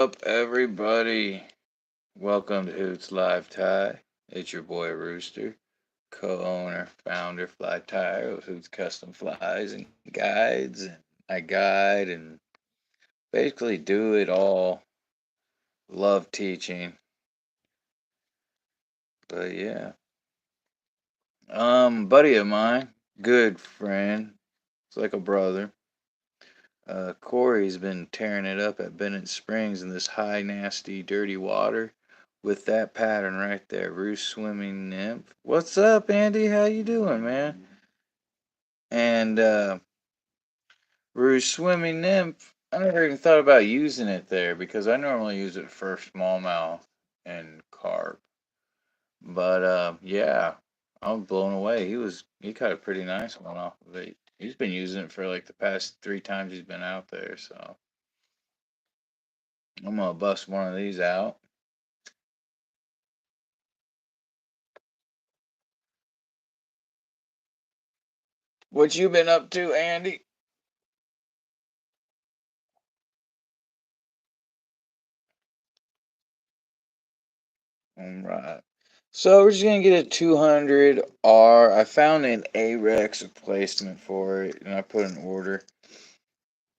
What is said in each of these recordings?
up, everybody? Welcome to Hoot's Live Tie. It's your boy Rooster, co-owner, founder, fly tire of Hoot's Custom Flies and Guides. And I guide and basically do it all. Love teaching, but yeah. Buddy of mine, good friend. It's like a brother. Corey's been tearing it up at Bennett Springs in this high, nasty, dirty water with that pattern right there, roost swimming nymph. What's up, Andy? How you doing, man? And roost swimming nymph. I never even thought about using it there because I normally use it for smallmouth and carp. But yeah, I was blown away. He caught a pretty nice one off of it. He's been using it for like the past 3 times he's been out there, so I'm gonna bust one of these out. What you been up to, Andy? All right. So we're just gonna get a 200R. I found an A-Rex replacement for it, and I put an order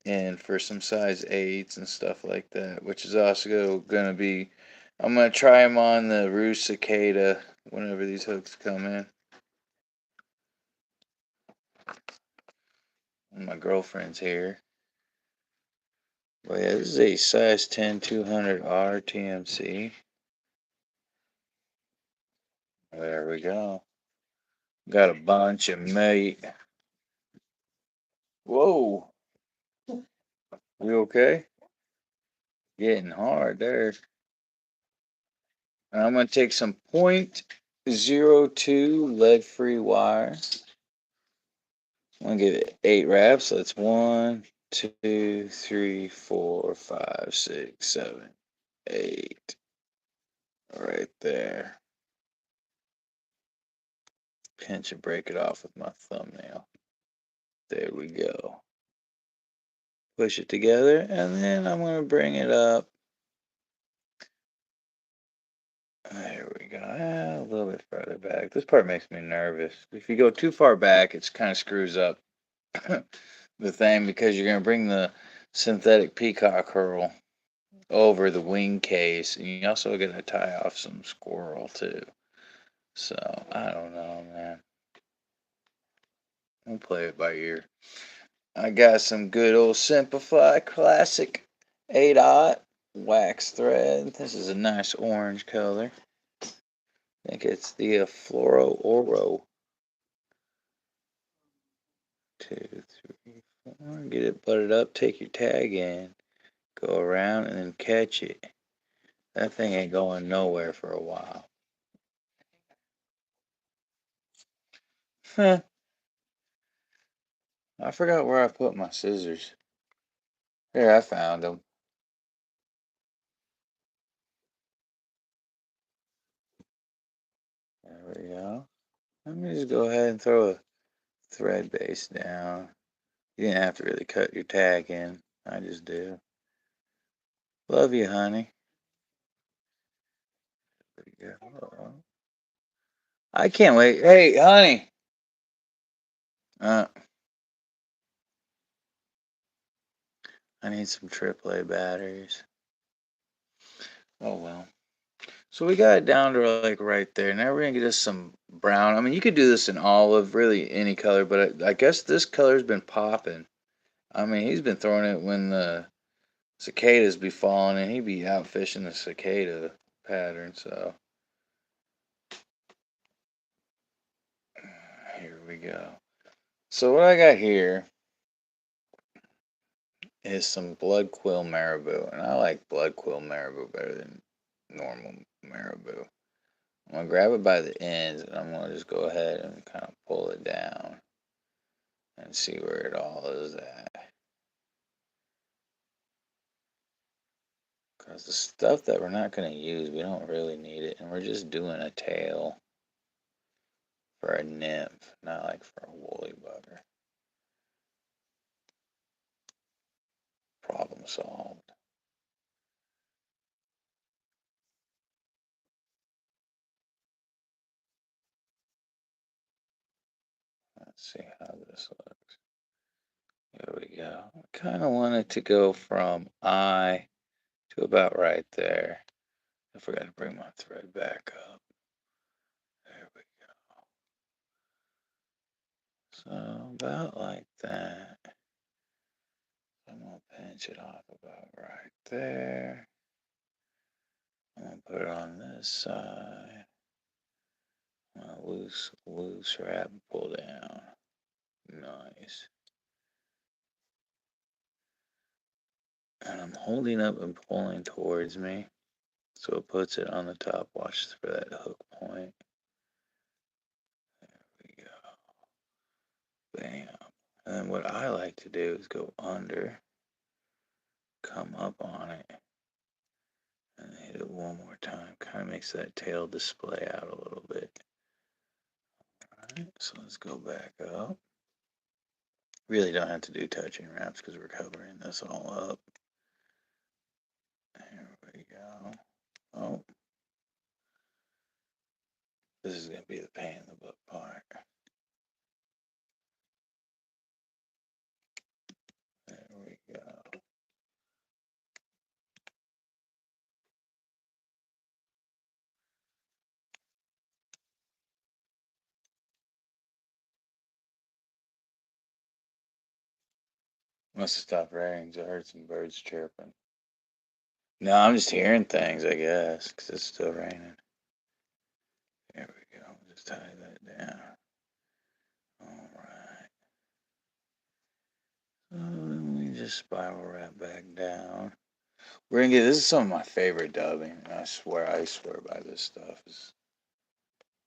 in for some size 8s and stuff like that, which is also gonna be. I'm gonna try them on the Roost Cicada whenever these hooks come in. And my girlfriend's here. Well, yeah, this is a size 10 200R TMC. There we go. Got a bunch of meat. Whoa. You okay? Getting hard there. And I'm going to take some .02 lead-free wire. I'm going to give it 8 wraps. So that's 1, 2, 3, 4, 5, 6, 7, 8. Right there. Pinch and break it off with my thumbnail. There we go. Push it together, and then I'm going to bring it up. There we go. A little bit further back. This part makes me nervous. If you go too far back, it kind of screws up the thing because you're going to bring the synthetic peacock curl over the wing case, and you also got to tie off some squirrel too. So I don't know, man. We'll play it by ear. I got some good old Simplify classic 8/0 wax thread. This is a nice orange color. I think it's the Floro Oro. 2, 3, 4. Get it butted up. Take your tag in. Go around and then catch it. That thing ain't going nowhere for a while. Huh. I forgot where I put my scissors. Here, I found them. There we go. Let me just go ahead and throw a thread base down. You didn't have to really cut your tag in. I just do. Love you, honey. There we go. I can't wait. Hey, honey. Uh, I need some AAA batteries. Oh well. So we got it down to like right there. Now we're gonna get us some brown. I mean, you could do this in olive, really any color, but I guess this color's been popping. I mean, he's been throwing it when the cicadas be falling, and he be out fishing the cicada pattern. So here we go. So what I got here is some blood quill marabou, and I like blood quill marabou better than normal marabou. I'm gonna grab it by the ends, and I'm gonna just go ahead and kind of pull it down and see where it all is at. Because the stuff that we're not going to use, we don't really need it. And we're just doing a tail for a nymph, not like for a woolly bugger. Problem solved. Let's see how this looks. There we go. I kind of want it to go from I to about right there. I forgot to bring my thread back up. There we go. So about like that. I'm going to pinch it off about right there. I'm going to put it on this side. I'm going to loose wrap and pull down. Nice. And I'm holding up and pulling towards me. So it puts it on the top. Watch for that hook point. There we go. Bam. And then what I like to do is go under, come up on it, and hit it one more time. Kind of makes that tail display out a little bit. Alright, so let's go back up. Really don't have to do touching wraps because we're covering this all up. There we go. Oh. This is going to be the pain in the butt part. There we go. Must have stopped raining because I heard some birds chirping. No, I'm just hearing things, I guess, because it's still raining. There we go. Just tie that down. Alright. So then we just spiral wrap back down. We're gonna get, this is some of my favorite dubbing. I swear by this stuff. Is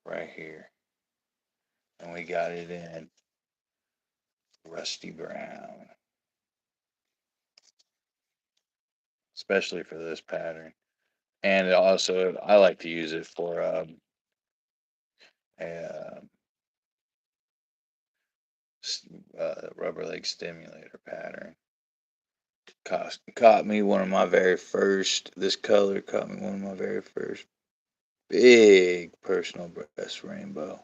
right here. And we got it in rusty brown. Especially for this pattern. And also, I like to use it for a rubber leg stimulator pattern. Caught me one of my very first, this color caught me one of my very first big personal best rainbow.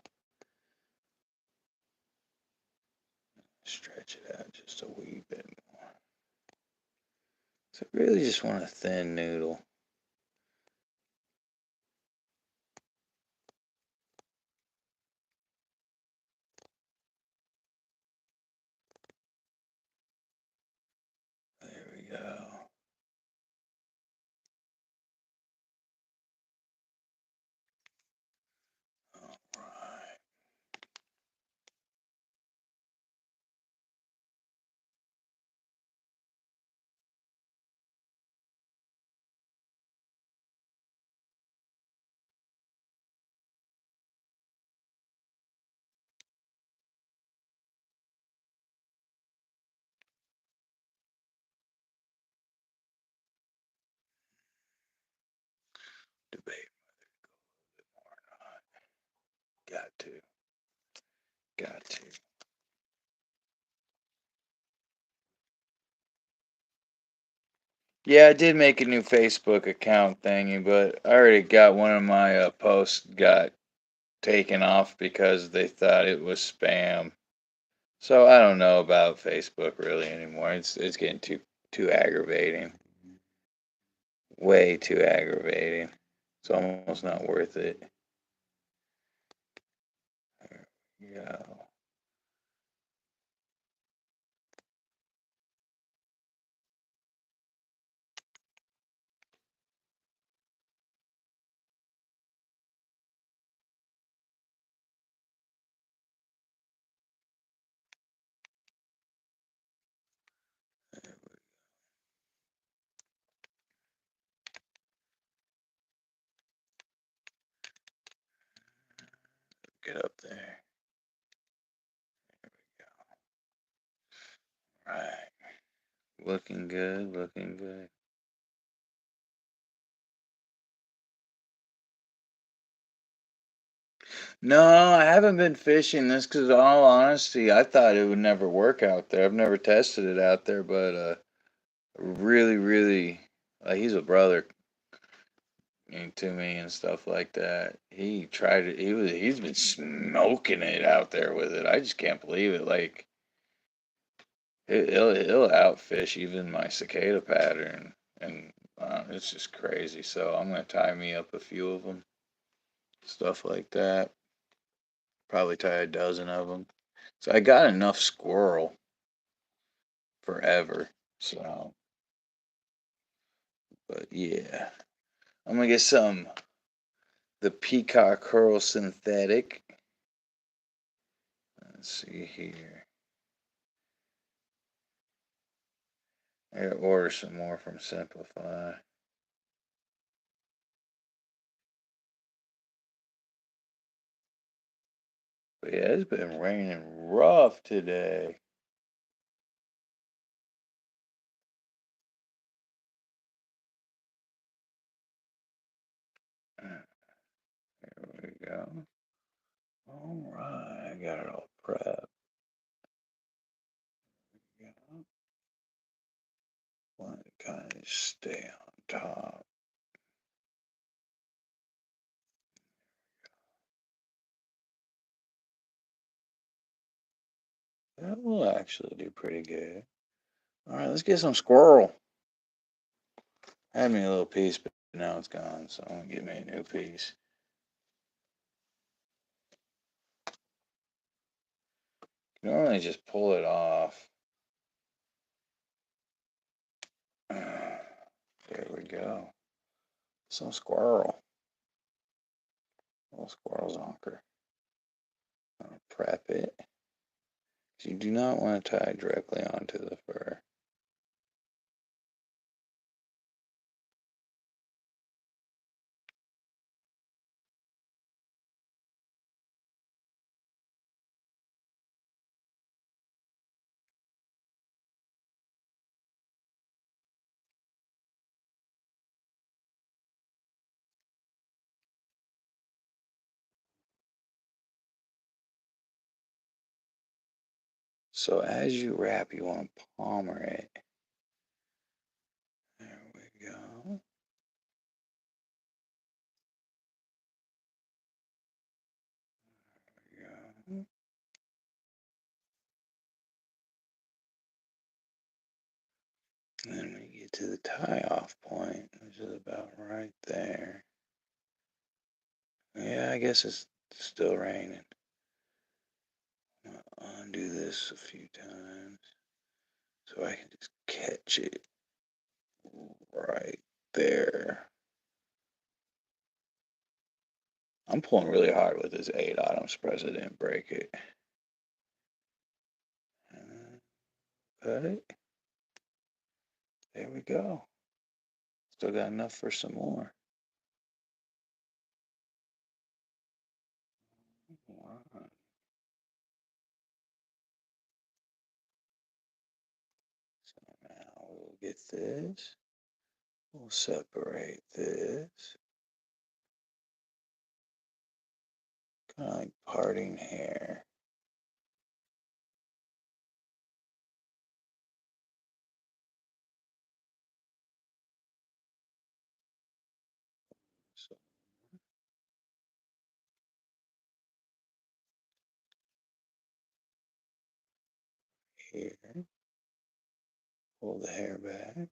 Stretch it out just a wee bit more. So I really just want a thin noodle. There we go. All right. Debate whether to go a little bit more or not. Got to. Got to. Yeah, I did make a new Facebook account thingy, but I already got one of my posts got taken off because they thought it was spam. So I don't know about Facebook really anymore. It's getting too aggravating. Way too aggravating. It's almost not worth it. There we go. Get up there. There we go. Right. Looking good, looking good. No, I haven't been fishing this because, in all honesty, I thought it would never work out there. I've never tested it out there, but really, really, he's a brother. to me and stuff like that. He tried it. He's been smoking it out there with it. I just can't believe it. Like he'll outfish even my cicada pattern, and it's just crazy. So I'm gonna tie me up a few of them, stuff like that. Probably tie a dozen of them. So I got enough squirrel forever. So, but yeah, I'm gonna get some the peacock curl synthetic. Let's see here. I gotta order some more from Simplify. But yeah, it's been raining rough today. There we go. All right, I got it all prepped. Yeah, want to kind of stay on top. That will actually do pretty good. All right, let's get some squirrel. I had me a little piece, but now it's gone, so I'm gonna get me a new piece. Normally just pull it off. There we go. Some squirrel. Little squirrel zonker. I'll prep it. You do not want to tie directly onto the fur. So as you wrap, you want to palmer it. There we go. There we go. And then we get to the tie off point, which is about right there. Yeah, I guess it's still raining. I'll undo this a few times so I can just catch it right there. I'm pulling really hard with this 8-aught. I'm surprised I didn't break it. Cut it. There we go. Still got enough for some more. Right. So now we'll get this. We'll separate this. Kind of like parting hair. So here, pull the hair back.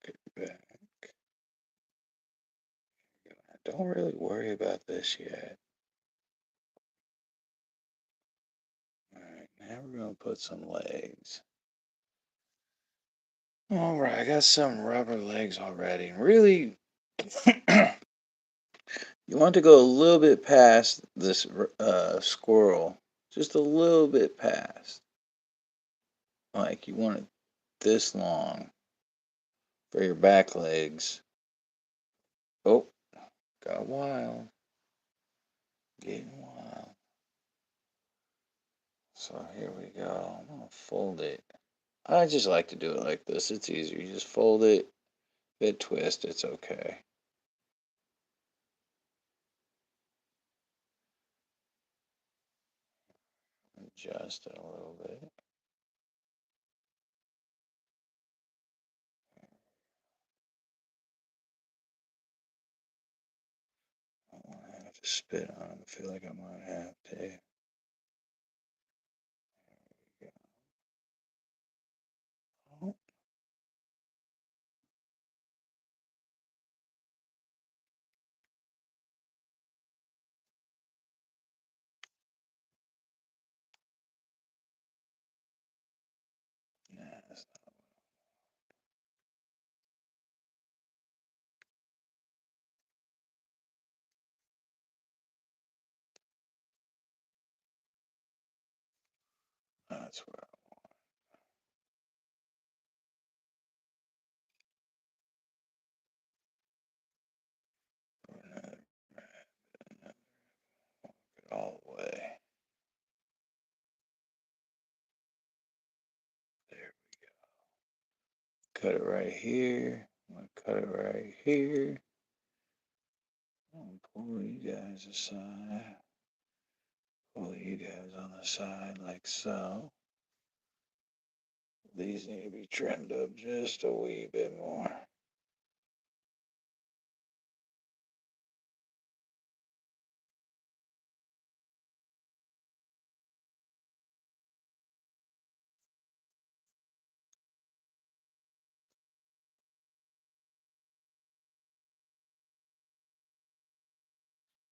Get back. Don't really worry about this yet. Alright, now we're going to put some legs. Alright, I got some rubber legs already. Really, you want to go a little bit past this squirrel. Just a little bit past. Like you want it this long for your back legs. Oh, got wild. Getting wild. So here we go. I'm gonna fold it. I just like to do it like this. It's easier. You just fold it, bit twist, it's okay. Adjust it a little bit. I don't want to have to spit on it. I feel like I might have to. Oh, nah, that's not, that's where I want another, all the way. There. Cut it right here. I'm gonna cut it right here. I'm gonna pull you guys aside. Pull you guys on the side like so. These need to be trimmed up just a wee bit more.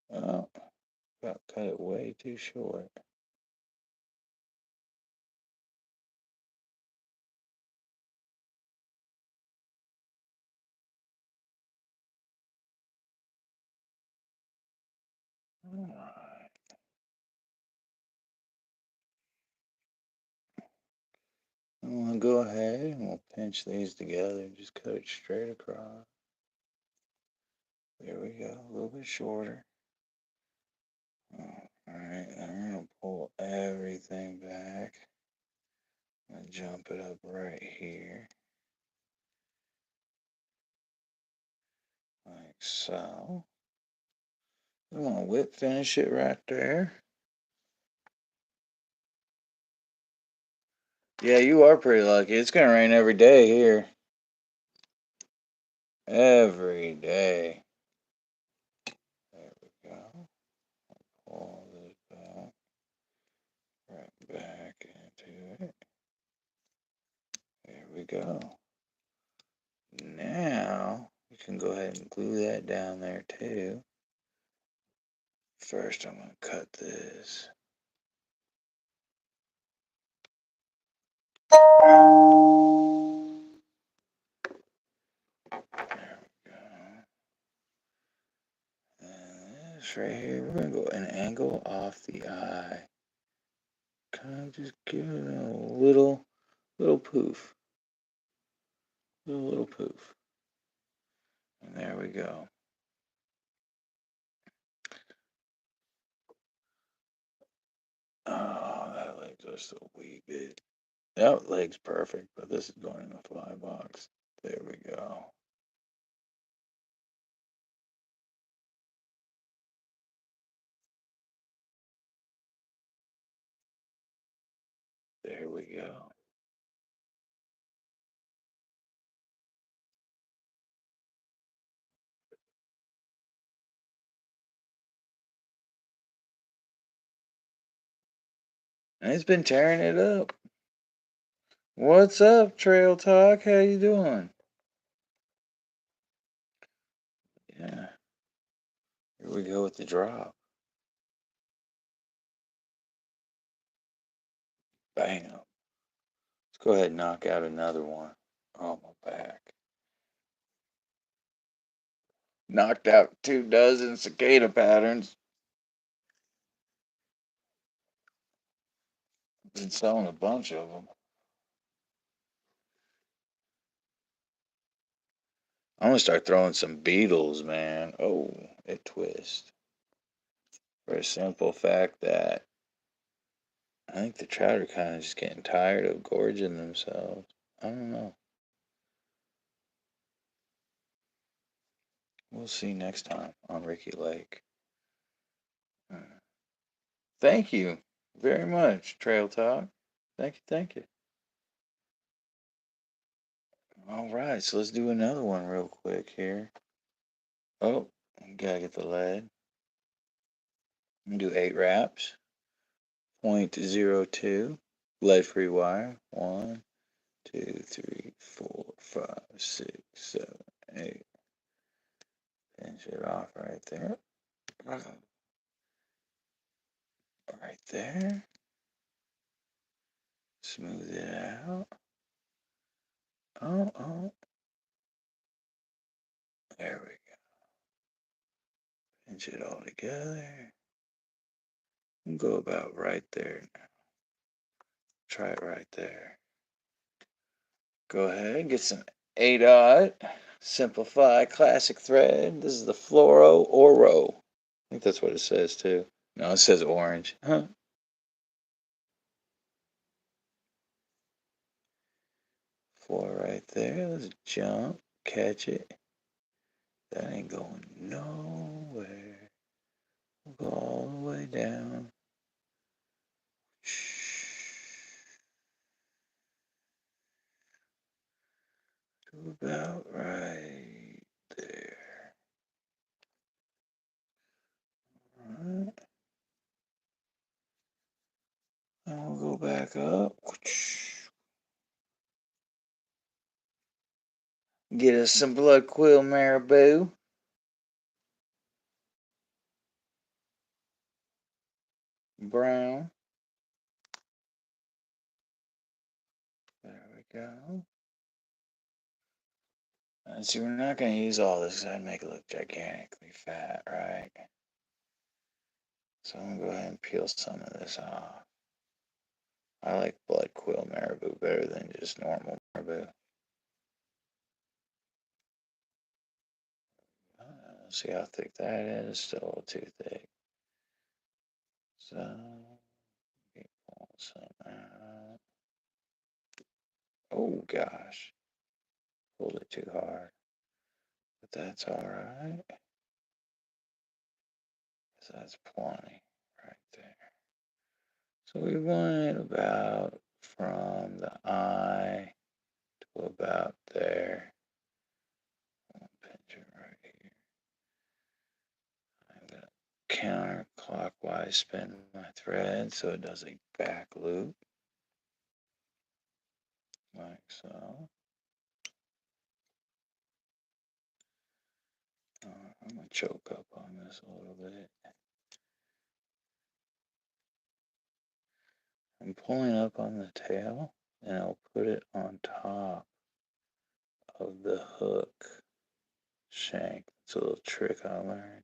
Oh, got cut it way too short. Alright. I'm gonna go ahead and we'll pinch these together and just cut it straight across. There we go, a little bit shorter. Alright, and I'm gonna pull everything back and jump it up right here. Like so. I'm gonna whip finish it right there. Yeah, you are pretty lucky. It's gonna rain every day here. Every day. There we go. Pull this back. Right back into it. There we go. Now, we can go ahead and glue that down there too. First, I'm going to cut this. There we go. And this right here, we're going to go an angle off the eye. Kind of just give it a little poof. Little poof. And there we go. Oh, that leg just a wee bit. That leg's perfect, but this is going in the fly box. There we go. There we go. And it's been tearing it up. What's up, Trail Talk? How you doing? Yeah. Here we go with the drop. Bam. Let's go ahead and knock out another one. Oh, my back. Knocked out 2 dozen cicada patterns. Been selling a bunch of them. I'm gonna start throwing some beetles, man. Oh, it twists. For a simple fact that I think the trout are kind of just getting tired of gorging themselves. I don't know. We'll see next time on Ricky Lake. Thank you very much, Trail Talk. Thank you, thank you. All right, so let's do another one real quick here. Oh, gotta get the lead. I'm gonna do 8 wraps. 0.02 lead-free wire. 1, 2, 3, 4, 5, 6, 7, 8. Finish it off right there. Right there. Smooth it out. Oh. There we go. Pinch it all together. And go about right there now. Try it right there. Go ahead, get some 8-aught. Simplify classic thread. This is the Fluoro Oro. I think that's what it says too. No, it says orange. Huh. Four right there. Let's jump. Catch it. That ain't going nowhere. We'll go all the way down. To about right there. Alright. And we'll go back up. Get us some blood quill marabou. Brown. There we go. And see, we're not going to use all this because that'd make it look gigantically fat, right? So I'm going to go ahead and peel some of this off. I like blood quill marabou better than just normal marabou. See how thick that is? Still a little too thick. So, pull some out. Oh gosh. Pulled it too hard. But that's alright. So that's plenty right there. So we went about from the eye to about there. I'll pinch it right here. I'm going to counterclockwise spin my thread so it does a back loop. Like so. I'm going to choke up on this a little bit. I'm pulling up on the tail and I'll put it on top of the hook shank. It's a little trick I learned.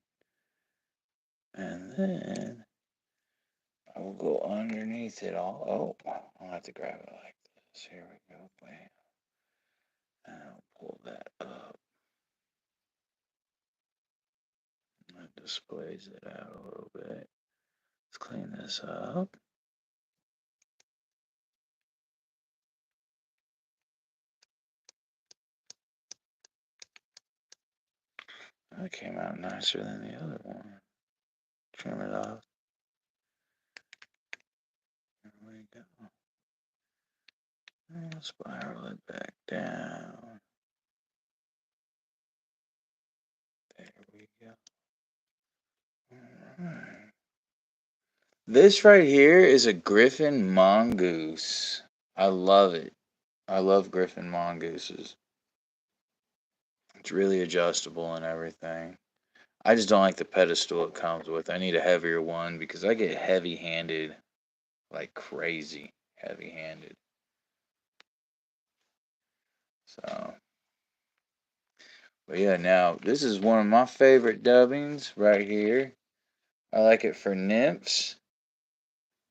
And then I will go underneath it all. Oh, I'll have to grab it like this. Here we go. Bam. And I'll pull that up. That displays it out a little bit. Let's clean this up. That came out nicer than the other one. Trim it off. There we go. And spiral it back down. There we go. Alright. This right here is a Griffin mongoose. I love it. I love Griffin mongooses. It's really adjustable and everything. I just don't like the pedestal it comes with. I need a heavier one because I get heavy-handed, like crazy heavy-handed. So, but yeah, now this is one of my favorite dubbings right here. I like it for nymphs,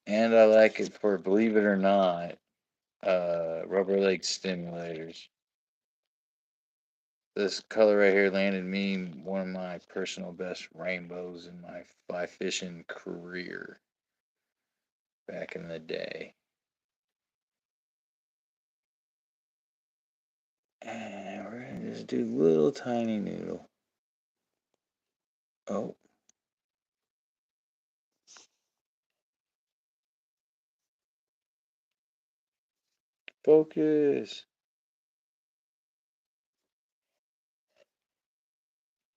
and I like it for, believe it or not, rubber leg stimulators. This color right here landed me one of my personal best rainbows in my fly fishing career. back in the day. And we're gonna just do little tiny noodle. Oh. Focus.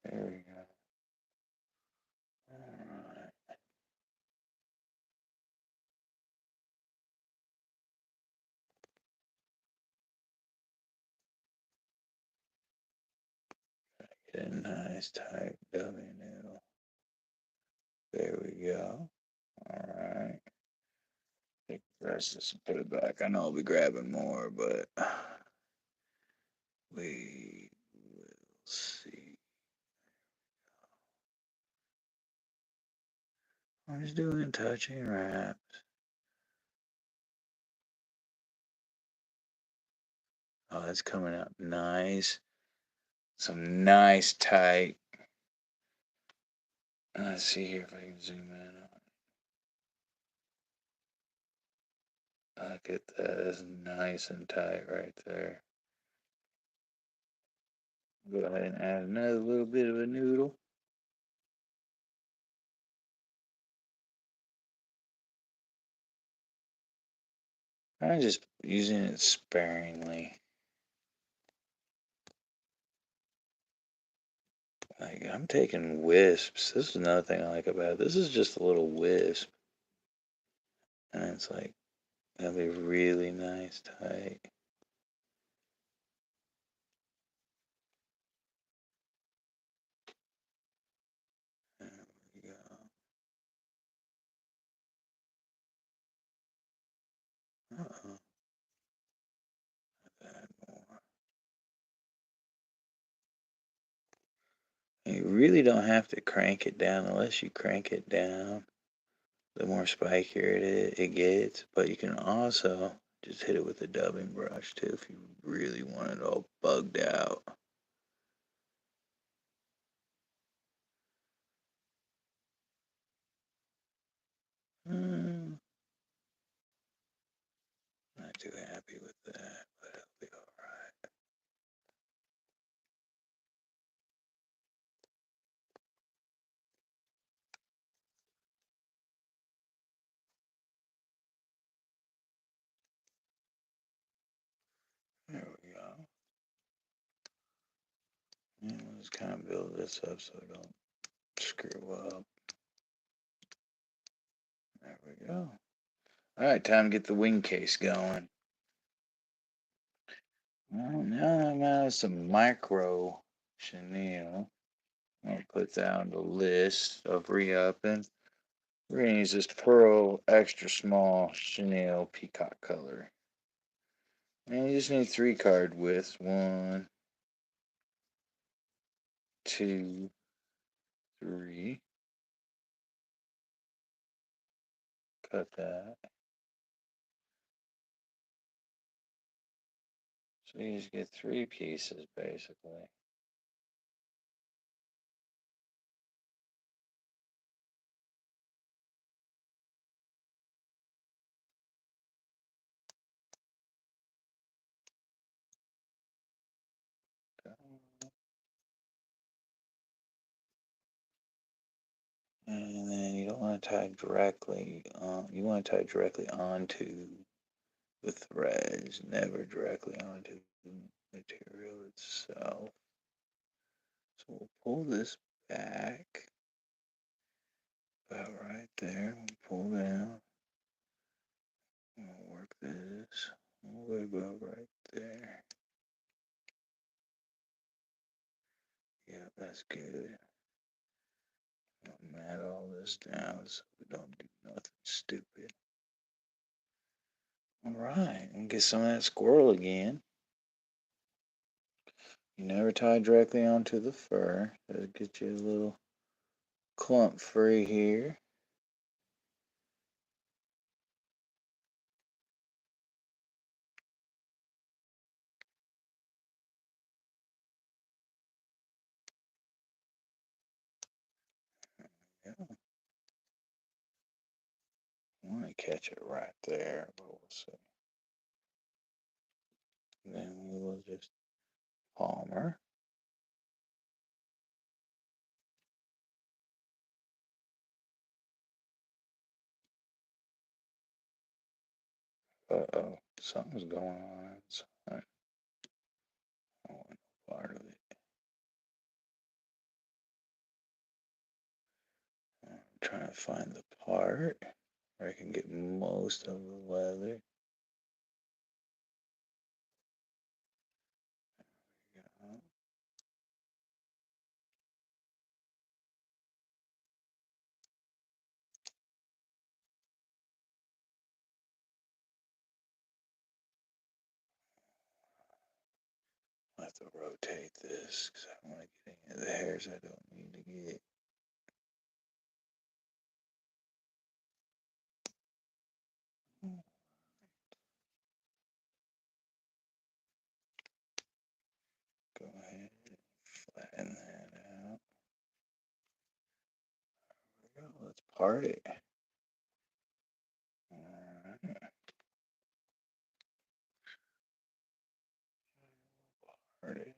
There we go. Alright. Get a nice tight dummy noodle. There we go. Alright. Take the rest of this and put it back. I know I'll be grabbing more, but we will see. I'm just doing touching wraps. Oh, that's coming out nice. Some nice tight. Let's see here if I can zoom in on it. Look at that. That's nice and tight right there. Go ahead and add another little bit of a noodle. I'm just using it sparingly. Like, I'm taking wisps. This is another thing I like about it. This is just a little wisp. And it's like, that'll be really nice tight. There we go. Uh-oh. Add more. You really don't have to crank it down unless you crank it down. The more spikier it gets, but you can also just hit it with a dubbing brush too if you really want it all bugged out. Not too happy with that, but it'll be alright. There we go. And we'll just kind of build this up so it don't screw up. There we go. Alright, time to get the wing case going. Well, now I'm out of some micro chenille. I'll put down the list of re-upping. We're going to use this pearl extra small chenille peacock color. And you just need 3 card widths. 1, 2, 3. Cut that. So you just get 3 pieces basically. And then you don't want to tie directly on, you want to tie directly onto the threads, never directly onto the material itself. So we'll pull this back about right there. We'll pull down. We'll work this all the way about right there. Yeah, that's good. I'll mat all this down so we don't do nothing stupid. Alright, and get some of that squirrel again. You never tie directly onto the fur. That'll get you a little clump free here. Yeah. I want to catch it right there, but we'll see. Then we will just palmer. Uh-oh, something's going on inside. I don't want no part of it. I'm trying to find the part where I can get most of the leather. Yeah. I have to rotate this because I don't want to get any of the hairs I don't need to get. Go ahead and flatten that out. There we go. Let's part it. Alright. Part it.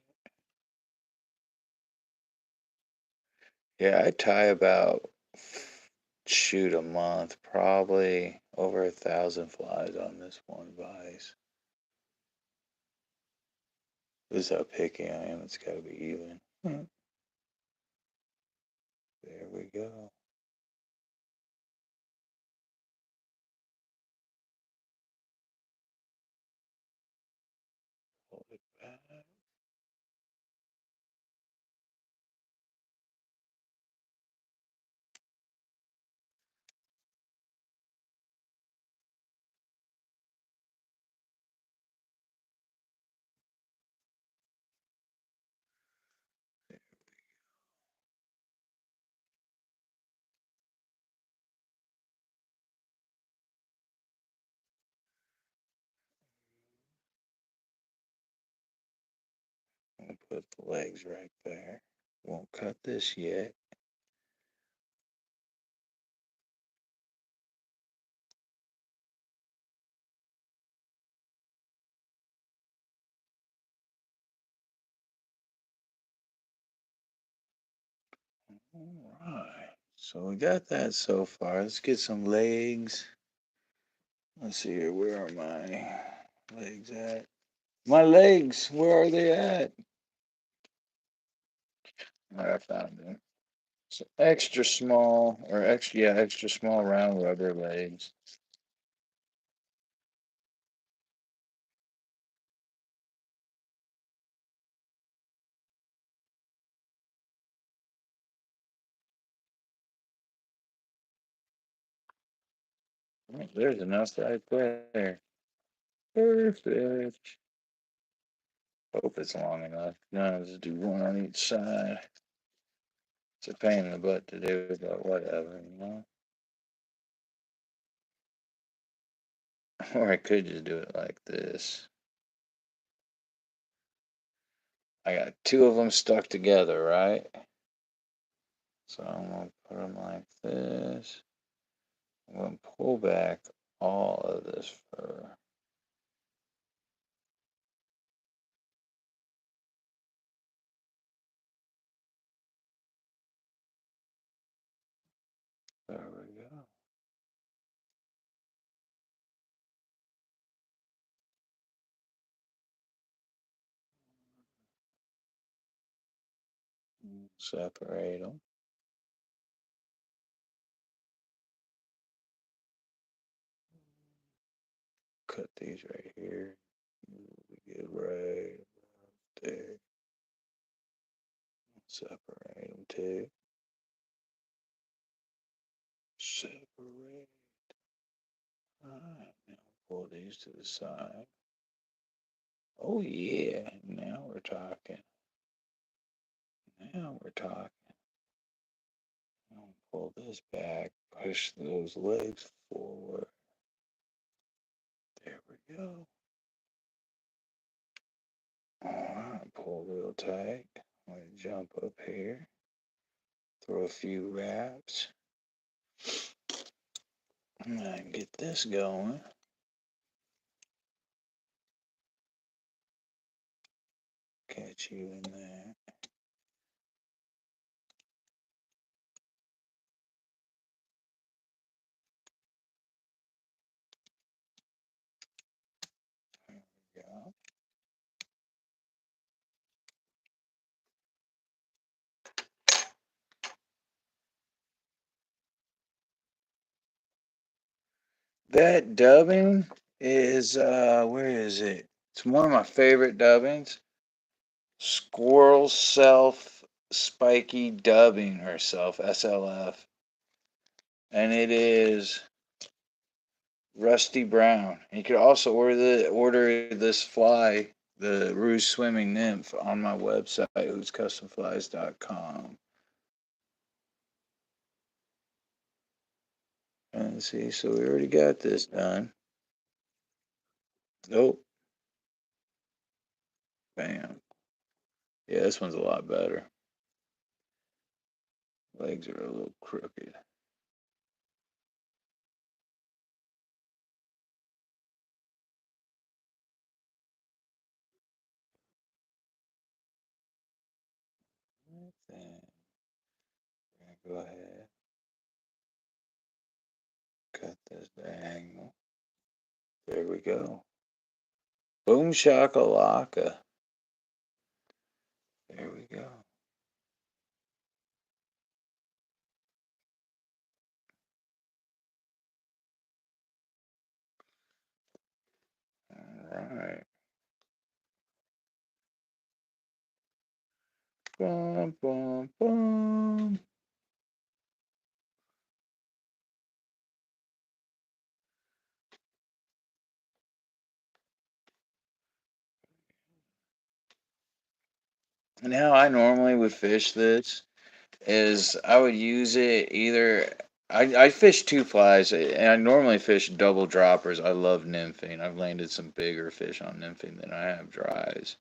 Yeah, I tie about shoot a month, probably over 1,000 flies on this one vise. This is how picky I am. It's got to be even. There we go. Hold it back. I'm gonna put the legs right there. Won't cut this yet. All right. So we got that so far. Let's get some legs. Let's see here. Where are my legs at? My legs. Where are they at? All right, I found them. So extra small, or extra, yeah, extra small round rubber legs. Oh, there's enough right there. Perfect. Hope it's long enough. No, just do one on each side. It's a pain in the butt to do, but whatever, you know? Or I could just do it like this. I got two of them stuck together, right? So I'm going to put them like this. I'm going to pull back all of this fur. There we go. Separate them. Cut these right here. We get right there. Separate them too. Separate. Alright, now pull these to the side. Oh yeah, now we're talking. Now we're talking. I'll pull this back, push those legs forward. There we go. Alright, pull real tight. I'm gonna jump up here. Throw a few wraps. I can get this going. Catch you in there. There we go. That dubbing is where is it? It's one of my favorite dubbings. Squirrel Self Spiky Dubbing herself, SLF. And it is Rusty Brown. You could also order this fly, the Rouge Swimming Nymph, on my website, who'scustomflies.com. And see, so we already got this done. Nope. Bam. Yeah, this one's a lot better. Legs are a little crooked. Then go ahead, cut this diagonal. There we go. Boom shakalaka. There we go. All right. Bum, bum, bum. And how I normally would fish this is I would use it either. I fish two flies, and I normally fish double droppers. I love nymphing. I've landed some bigger fish on nymphing than I have dries.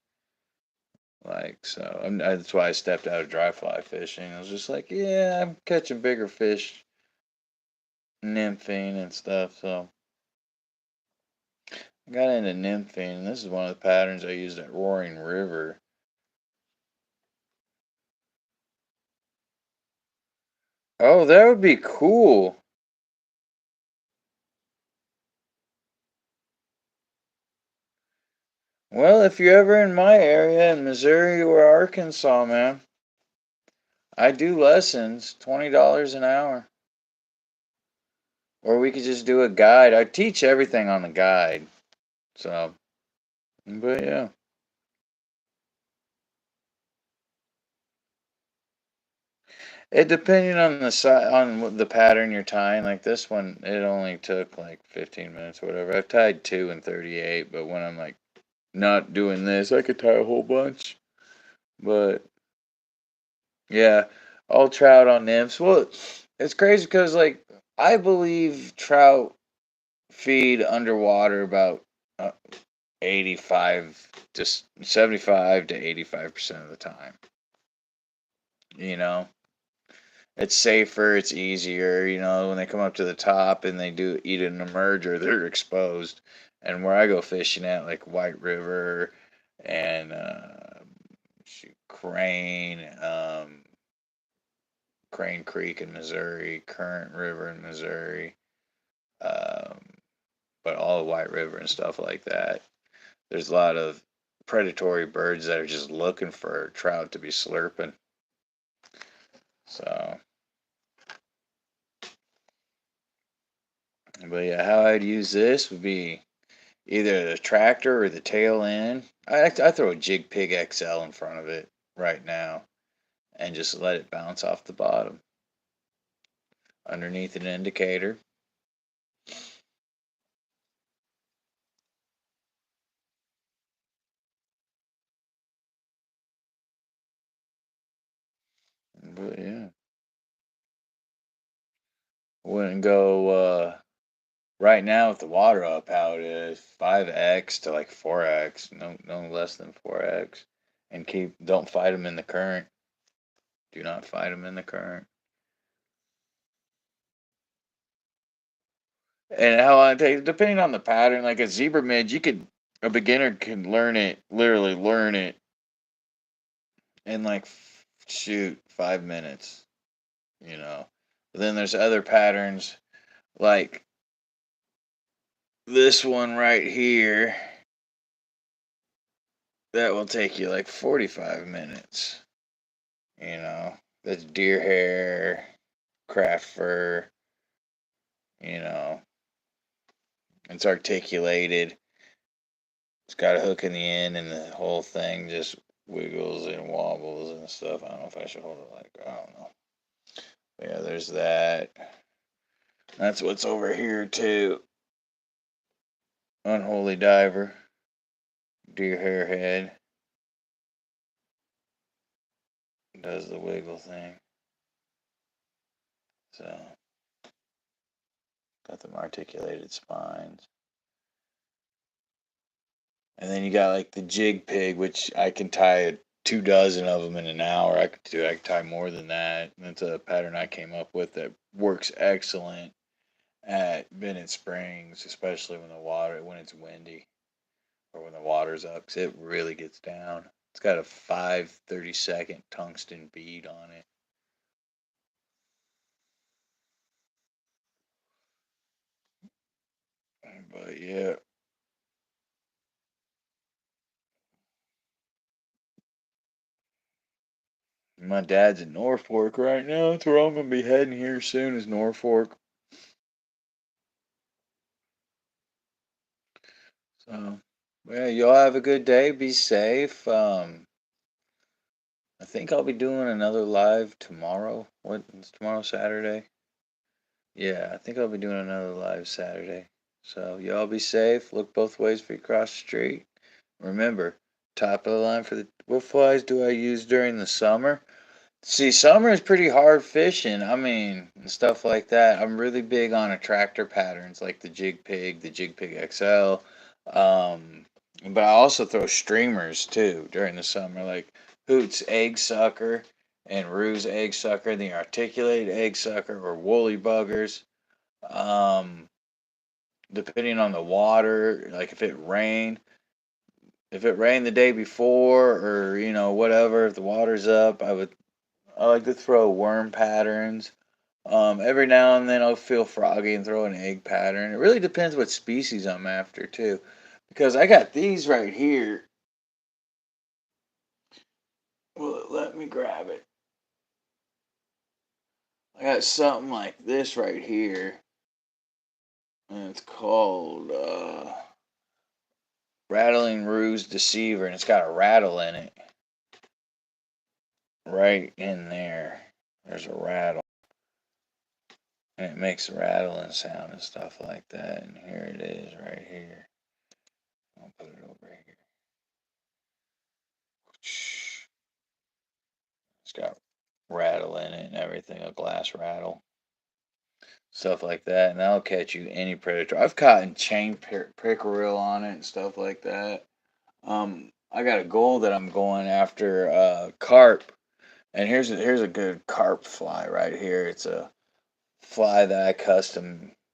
Like so, that's why I stepped out of dry fly fishing. I was just like, yeah, I'm catching bigger fish, nymphing and stuff. So I got into nymphing, and this is one of the patterns I used at Roaring River. Oh, that would be cool. Well, if you're ever in my area in Missouri or Arkansas, man, I do lessons, $20 an hour. Or we could just do a guide. I teach everything on the guide. So, but yeah. It depending on the on the pattern you're tying. Like this one, it only took like 15 minutes or whatever. I've tied two in 38, but when I'm like not doing this, I could tie a whole bunch. But yeah, all trout on nymphs. Well, it's crazy because like I believe trout feed underwater about uh, 85 to 75 to 85% of the time. You know, it's safer, it's easier. You know, when they come up to the top and they do eat an emerger, they're exposed. And where I go fishing at, like White River and Crane, Crane Creek in Missouri, Current River in Missouri, um, but all the White River and stuff like that. There's a lot of predatory birds that are just looking for trout to be slurping. So, but yeah, how I'd use this would be either the tractor or the tail end. I throw a Jig Pig XL in front of it right now and just let it bounce off the bottom underneath an indicator. But yeah, wouldn't go right now with the water up how it is 5x to like 4x, no less than 4x, and don't fight them in the current. Do not fight them in the current. And how long it takes, depending on the pattern. Like a zebra midge, a beginner can literally learn it in like, shoot, 5 minutes, you know. But then there's other patterns like this one right here that will take you like 45 minutes, you know. That's deer hair, craft fur, you know. It's articulated. It's got a hook in the end, and the whole thing just wiggles and wobbles and stuff. I don't know if I should hold it like, I don't know. But yeah, there's that. That's what's over here too. Unholy diver, deer hair head, does the wiggle thing. So, got them articulated spines. And then you got like the jig pig, which I can tie 2 dozen of them in an hour. I can tie more than that. That's a pattern I came up with that works excellent at Bennett Springs, especially when it's windy or when the water's up, 'cause it really gets down. It's got a 5/32 tungsten bead on it. But yeah, my dad's in Norfolk right now. That's where I'm gonna be heading here soon, is Norfolk. So, yeah, y'all have a good day. Be safe. I think I'll be doing another live tomorrow. What is tomorrow, Saturday? Yeah, I think I'll be doing another live Saturday. So y'all be safe. Look both ways for you cross the street. Remember, top of the line for the what flies do I use during the summer? See, summer is pretty hard fishing. I mean, and stuff like that. I'm really big on attractor patterns like the Jig Pig XL. Um, but I also throw streamers too during the summer, like Hoot's egg sucker and Rue's egg sucker, the articulated egg sucker, or woolly buggers. Um, Depending on the water, like if it rained the day before, or whatever, if the water's up, I like to throw worm patterns. Every now and then I'll feel froggy and throw an egg pattern. It really depends what species I'm after too, because I got these right here. Well, let me grab it. I got something like this right here, and it's called Rattling Ruse Deceiver, and it's got a rattle in it. Right in there, there's a rattle, and it makes a rattling sound and stuff like that. And here it is, right here. I'll put it over here. It's got rattle in it and everything, a glass rattle, stuff like that, and that'll catch you any predator. I've caught chain pickerel on it and stuff like that. I got a goal that I'm going after, carp, and here's a good carp fly right here. It's a fly that I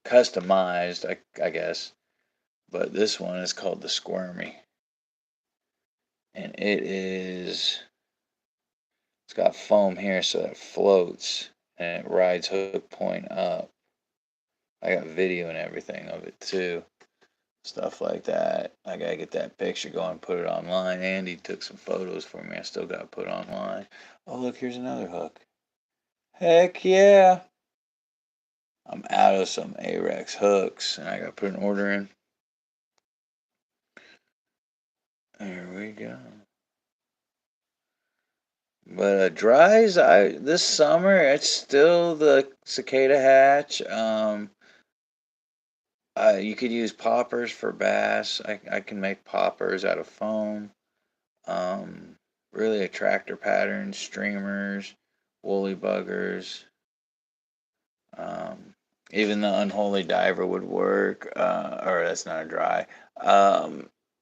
customized, I guess, but this one is called the Squirmy, and it's got foam here so it floats and it rides hook point up. I got video and everything of it too. Stuff like that. I gotta get that picture going, put it online. Andy took some photos for me. I still gotta put online. Oh, look, here's another hook. Heck yeah. I'm out of some Arex hooks and I gotta put an order in. There we go. But dries, I this summer it's still the cicada hatch. You could use poppers for bass. I can make poppers out of foam. Um, Really attractor patterns, streamers, woolly buggers. Um, Even the unholy diver would work. Or that's not a dry.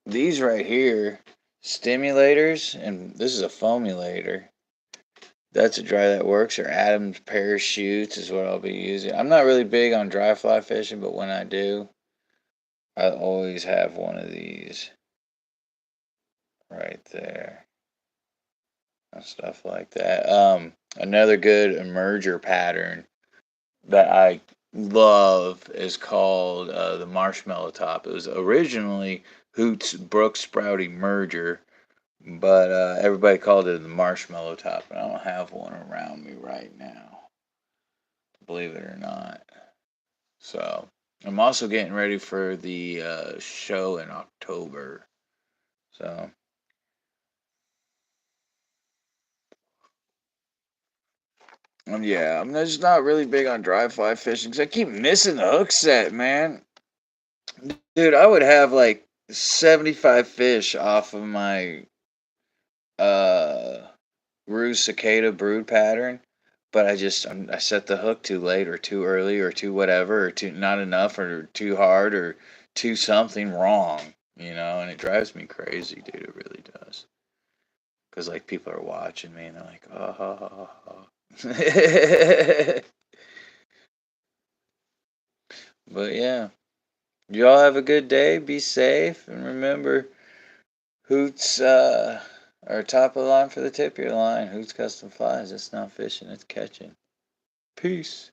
These right here, stimulators, and this is a foamulator. That's a dry that works, or Adam's parachutes is what I'll be using. I'm not really big on dry fly fishing, but when I do, I always have one of these right there and stuff like that. Another good emerger pattern that I love is called the Marshmallow Top. It was originally Hoot's Brook Sprout Emerger, but everybody called it the Marshmallow Top, and I don't have one around me right now, believe it or not. So I'm also getting ready for the show in October. So yeah, I'm just not really big on dry fly fishing because I keep missing the hook set, man. Dude, I would have like 75 fish off of my uh ruse cicada brood pattern, but I set the hook too late or too early or too whatever or too not enough or too hard or too something wrong, and it drives me crazy, dude. It really does. Because like people are watching me and they're like, oh, ha, ha, ha. But yeah, you all have a good day. Be safe and remember, Hoots are top of the line for the tip of your line. Hoots custom flies. It's not fishing, it's catching. Peace.